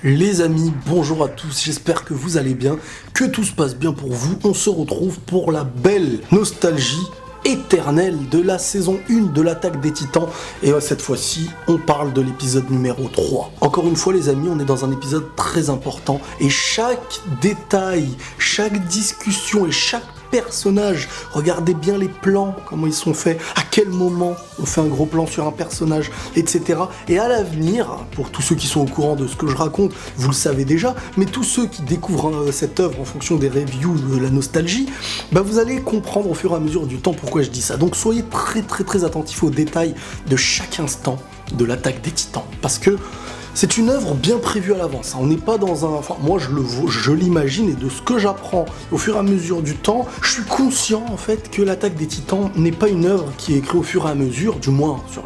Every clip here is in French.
Les amis, bonjour à tous, j'espère que vous allez bien, que tout se passe bien pour vous. On se retrouve pour la belle nostalgie éternelle de la saison 1 de l'Attaque des Titans. Et cette fois-ci, on parle de l'épisode numéro 3. Encore une fois les amis, on est dans un épisode très important et chaque détail, chaque discussion et chaque personnage, regardez bien les plans, comment ils sont faits, à quel moment on fait un gros plan sur un personnage, etc. Et à l'avenir, pour tous ceux qui sont au courant de ce que je raconte, vous le savez déjà, mais tous ceux qui découvrent cette œuvre en fonction des reviews de la nostalgie, vous allez comprendre au fur et à mesure du temps pourquoi je dis ça. Donc soyez très attentifs aux détails de chaque instant de l'Attaque des Titans, parce que c'est une œuvre bien prévue à l'avance. On n'est pas dans un... Enfin, moi, je l'imagine, et de ce que j'apprends au fur et à mesure du temps, je suis conscient, en fait, que l'Attaque des Titans n'est pas une œuvre qui est écrite au fur et à mesure, du moins sur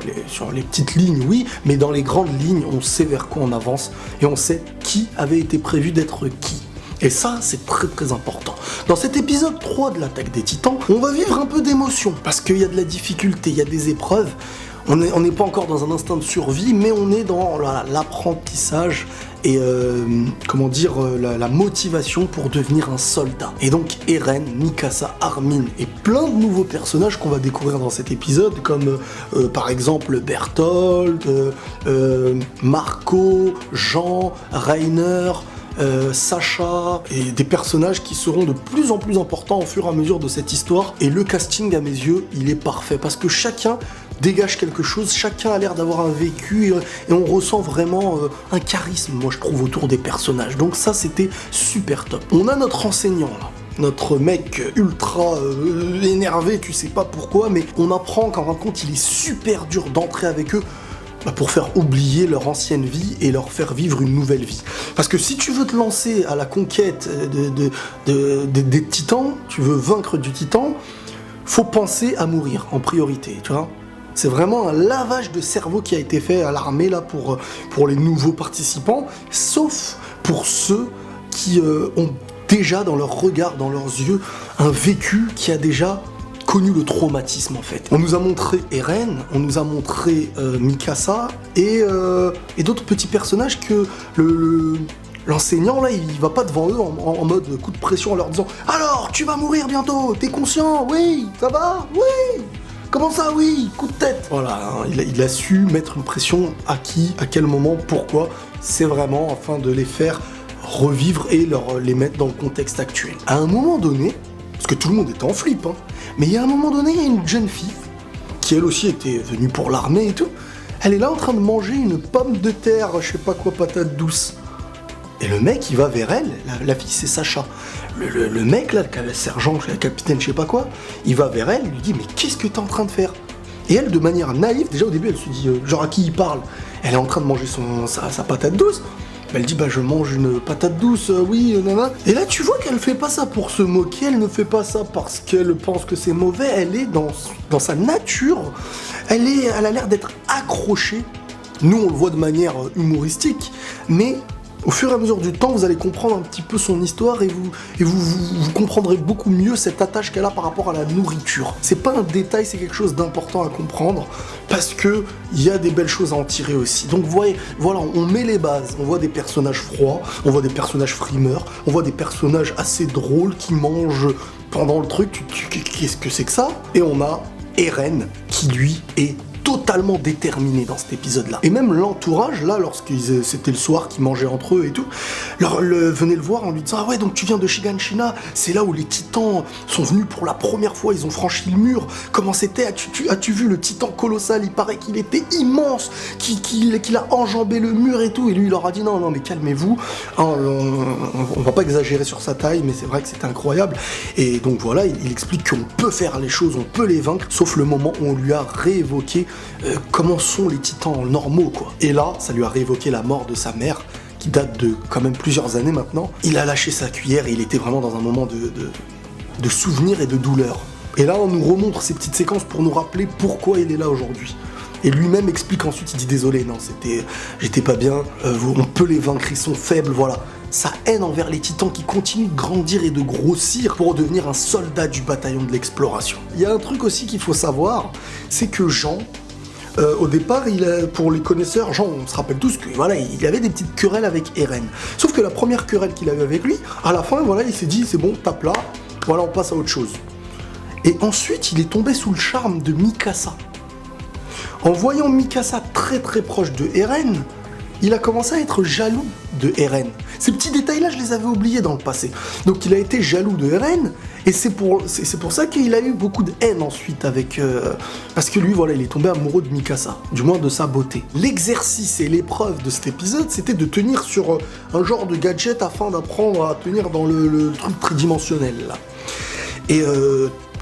les petites lignes, oui, mais dans les grandes lignes, on sait vers quoi on avance, et on sait qui avait été prévu d'être qui. Et ça, c'est très important. Dans cet épisode 3 de l'Attaque des Titans, on va vivre un peu d'émotion, parce qu'il y a de la difficulté, il y a des épreuves. On n'est pas encore dans un instinct de survie, mais on est dans l'apprentissage et la motivation pour devenir un soldat. Et donc Eren, Mikasa, Armin et plein de nouveaux personnages qu'on va découvrir dans cet épisode, comme par exemple Bertholdt, Marco, Jean, Reiner, Sacha, et des personnages qui seront de plus en plus importants au fur et à mesure de cette histoire. Et le casting, à mes yeux, il est parfait, parce que chacun dégage quelque chose, chacun a l'air d'avoir un vécu, et on ressent vraiment un charisme, moi je trouve, autour des personnages. Donc ça, c'était super top. On a notre enseignant là, notre mec ultra énervé, tu sais pas pourquoi, mais on apprend qu'en fin de compte, il est super dur d'entrer avec eux pour faire oublier leur ancienne vie et leur faire vivre une nouvelle vie. Parce que si tu veux te lancer à la conquête des titans, tu veux vaincre du titan, faut penser à mourir en priorité, tu vois. C'est vraiment un lavage de cerveau qui a été fait à l'armée là pour les nouveaux participants, sauf pour ceux qui ont déjà dans leur regard, dans leurs yeux, un vécu qui a déjà connu le traumatisme en fait. On nous a montré Eren, on nous a montré Mikasa et d'autres petits personnages que l'enseignant là, il va pas devant eux en mode coup de pression en leur disant « Alors, tu vas mourir bientôt, t'es conscient? Oui, ça va? Oui !» Comment ça, oui? Coup de tête. Voilà, hein, il a su mettre une pression à qui, à quel moment, pourquoi. C'est vraiment afin de les faire revivre et les mettre dans le contexte actuel. À un moment donné, parce que tout le monde était en flip, hein, mais il y a un moment donné, il y a une jeune fille, qui elle aussi était venue pour l'armée et tout, elle est là en train de manger une pomme de terre, je sais pas quoi, patate douce. Et le mec, il va vers elle, la fille c'est Sacha. Le mec là, le sergent, le capitaine, je sais pas quoi, il va vers elle, il lui dit « Mais qu'est-ce que t'es en train de faire ?» Et elle, de manière naïve, déjà au début, elle se dit genre à qui il parle? Elle est en train de manger sa patate douce. Elle dit « Bah je mange une patate douce, oui, nanana. » Et là, tu vois qu'elle fait pas ça pour se moquer, elle ne fait pas ça parce qu'elle pense que c'est mauvais, elle est dans sa nature, elle a l'air d'être accrochée. Nous, on le voit de manière humoristique, mais au fur et à mesure du temps, vous allez comprendre un petit peu son histoire et vous comprendrez beaucoup mieux cette attache qu'elle a par rapport à la nourriture. C'est pas un détail, c'est quelque chose d'important à comprendre parce que il y a des belles choses à en tirer aussi. Donc voilà, on met les bases. On voit des personnages froids, on voit des personnages frimeurs, on voit des personnages assez drôles qui mangent pendant le truc. Qu'est-ce que c'est que ça? Et on a Eren qui lui est totalement déterminé dans cet épisode-là. Et même l'entourage, là, c'était le soir qu'ils mangeaient entre eux et tout, venait le voir en lui disant « Ah ouais, donc tu viens de Shiganshina, c'est là où les titans sont venus pour la première fois, ils ont franchi le mur. Comment c'était? As-tu vu le titan colossal? Il paraît qu'il était immense, qu'il a enjambé le mur et tout. » Et lui, il leur a dit « Non, mais calmez-vous, hein, on va pas exagérer sur sa taille, mais c'est vrai que c'était incroyable. » Et donc voilà, il explique qu'on peut faire les choses, on peut les vaincre, sauf le moment où on lui a réévoqué comment sont les titans normaux, quoi. Et là, ça lui a réévoqué la mort de sa mère, qui date de quand même plusieurs années maintenant. Il a lâché sa cuillère et il était vraiment dans un moment de souvenir et de douleur. Et là, on nous remontre ces petites séquences pour nous rappeler pourquoi il est là aujourd'hui. Et lui-même explique ensuite, il dit « Désolé, non, j'étais pas bien, on peut les vaincre, ils sont faibles, voilà. » Sa haine envers les titans qui continue de grandir et de grossir pour devenir un soldat du bataillon de l'exploration. Il y a un truc aussi qu'il faut savoir, c'est que Jean, au départ, pour les connaisseurs, genre, on se rappelle tous que voilà, il avait des petites querelles avec Eren. Sauf que la première querelle qu'il avait avec lui, à la fin, voilà, il s'est dit c'est bon, tape là, voilà, on passe à autre chose. Et ensuite, il est tombé sous le charme de Mikasa. En voyant Mikasa très très proche de Eren, il a commencé à être jaloux de Eren. Ces petits détails-là, je les avais oubliés dans le passé. Donc il a été jaloux de Eren, et c'est pour ça qu'il a eu beaucoup de haine ensuite avec... parce que lui, voilà, il est tombé amoureux de Mikasa, du moins de sa beauté. L'exercice et l'épreuve de cet épisode, c'était de tenir sur un genre de gadget afin d'apprendre à tenir dans le truc tridimensionnel, là. Et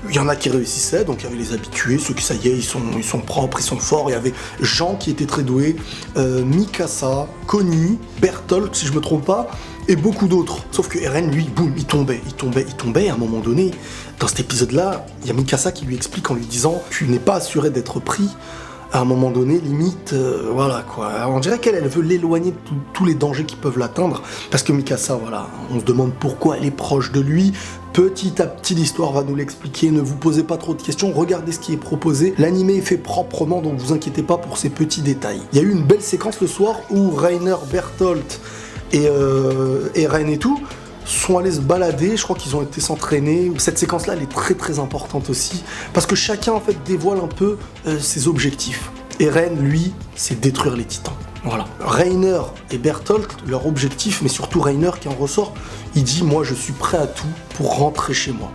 il y en a qui réussissaient, donc il y avait les habitués, ceux qui, ça y est, ils sont propres, ils sont forts. Il y avait Jean qui était très doué, Mikasa, Connie, Bertolt, si je me trompe pas, et beaucoup d'autres. Sauf que Eren, lui, boum, il tombait. Et à un moment donné, dans cet épisode-là, il y a Mikasa qui lui explique en lui disant « Tu n'es pas assuré d'être pris ». À un moment donné, limite, voilà quoi. On dirait qu'elle veut l'éloigner de tous les dangers qui peuvent l'atteindre. Parce que Mikasa, voilà, on se demande pourquoi elle est proche de lui. Petit à petit, l'histoire va nous l'expliquer. Ne vous posez pas trop de questions. Regardez ce qui est proposé. L'animé est fait proprement, donc vous inquiétez pas pour ces petits détails. Il y a eu une belle séquence le soir où Reiner, Bertolt et Eren et tout sont allés se balader, je crois qu'ils ont été s'entraîner. Cette séquence-là, elle est très très importante aussi, parce que chacun en fait dévoile un peu ses objectifs. Eren, lui, c'est détruire les titans. Voilà. Reiner et Bertolt, leur objectif, mais surtout Reiner qui en ressort, il dit « Moi, je suis prêt à tout pour rentrer chez moi ».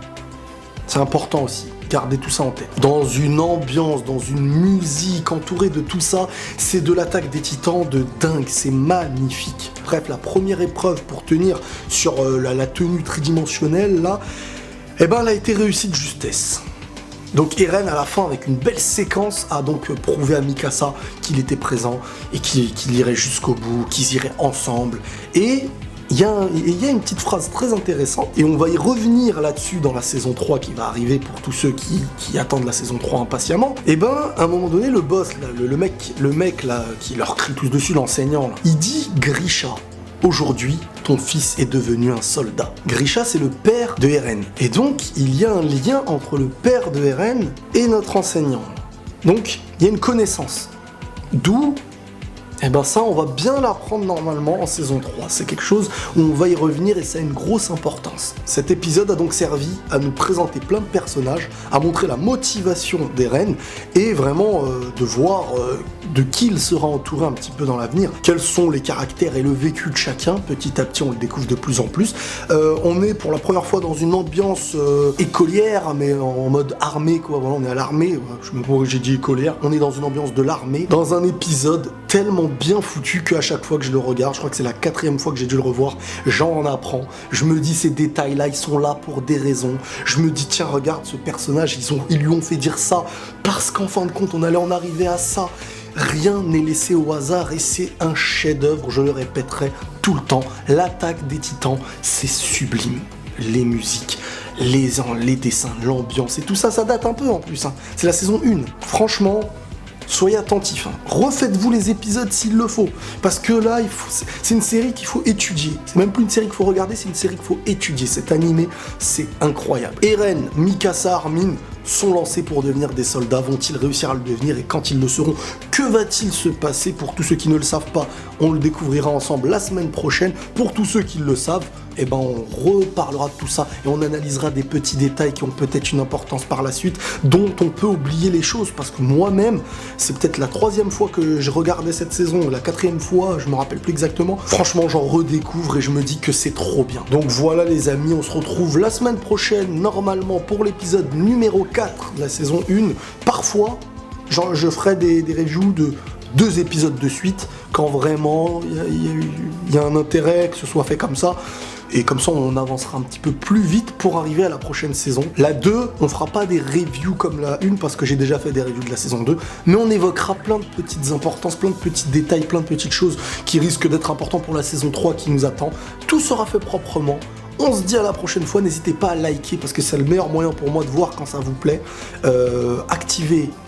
C'est important aussi. Gardez tout ça en tête. Dans une ambiance, dans une musique entourée de tout ça, c'est de l'attaque des titans de dingue, c'est magnifique. Bref, la première épreuve pour tenir sur la tenue tridimensionnelle, là, eh ben, elle a été réussie de justesse. Donc Eren, à la fin, avec une belle séquence, a donc prouvé à Mikasa qu'il était présent et qu'il irait jusqu'au bout, qu'ils iraient ensemble. Et il y a une petite phrase très intéressante, et on va y revenir là-dessus dans la saison 3 qui va arriver pour tous ceux qui attendent la saison 3 impatiemment. Et ben, à un moment donné, le boss, là, le mec là, qui leur crie tous dessus, l'enseignant, là, il dit « Grisha, aujourd'hui, ton fils est devenu un soldat. » Grisha, c'est le père de Eren. Et donc, il y a un lien entre le père de Eren et notre enseignant. Donc, il y a une connaissance. D'où... Eh ben ça, on va bien l'apprendre normalement en saison 3. C'est quelque chose où on va y revenir et ça a une grosse importance. Cet épisode a donc servi à nous présenter plein de personnages, à montrer la motivation d'Eren et vraiment de voir de qui il sera entouré un petit peu dans l'avenir. Quels sont les caractères et le vécu de chacun. Petit à petit, on le découvre de plus en plus. On est pour la première fois dans une ambiance écolière, mais en mode armée, quoi. Voilà, on est à l'armée. Je me comprends que j'ai dit écolière. On est dans une ambiance de l'armée, dans un épisode tellement bien foutu qu'à chaque fois que je le regarde, je crois que c'est la 4e fois que j'ai dû le revoir, j'en apprends. Je me dis ces détails-là, ils sont là pour des raisons. Je me dis tiens, regarde ce personnage, ils lui ont fait dire ça parce qu'en fin de compte, on allait en arriver à ça. Rien n'est laissé au hasard et c'est un chef-d'œuvre, je le répéterai tout le temps. L'attaque des titans, c'est sublime. Les musiques, les dessins, l'ambiance et tout ça, ça date un peu en plus. Hein. C'est la saison 1. Franchement... soyez attentifs, hein. Refaites-vous les épisodes s'il le faut, parce que là, c'est une série qu'il faut étudier. C'est même plus une série qu'il faut regarder, c'est une série qu'il faut étudier. Cet animé, c'est incroyable. Eren, Mikasa, Armin sont lancés pour devenir des soldats. Vont-ils réussir à le devenir? Et quand ils le seront, que va-t-il se passer? Pour tous ceux qui ne le savent pas, on le découvrira ensemble la semaine prochaine. Pour tous ceux qui le savent, eh ben on reparlera de tout ça et on analysera des petits détails qui ont peut-être une importance par la suite, dont on peut oublier les choses, parce que moi-même, c'est peut-être la 3e fois que je regardais cette saison, la 4e fois, je me rappelle plus exactement. Franchement, j'en redécouvre et je me dis que c'est trop bien. Donc voilà les amis, on se retrouve la semaine prochaine, normalement, pour l'épisode numéro 4 de la saison 1. Parfois, je ferai des reviews de 2 épisodes de suite, quand vraiment il y a un intérêt que ce soit fait comme ça. Et comme ça, on avancera un petit peu plus vite pour arriver à la prochaine saison. La 2, on fera pas des reviews comme la 1, parce que j'ai déjà fait des reviews de la saison 2, mais on évoquera plein de petites importances, plein de petits détails, plein de petites choses qui risquent d'être importantes pour la saison 3 qui nous attend. Tout sera fait proprement. On se dit à la prochaine fois, n'hésitez pas à liker parce que c'est le meilleur moyen pour moi de voir quand ça vous plaît.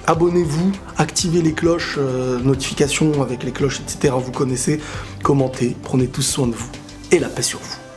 Abonnez-vous, activez les cloches, notifications avec les cloches, etc. Vous connaissez, commentez, prenez tous soin de vous et la paix sur vous.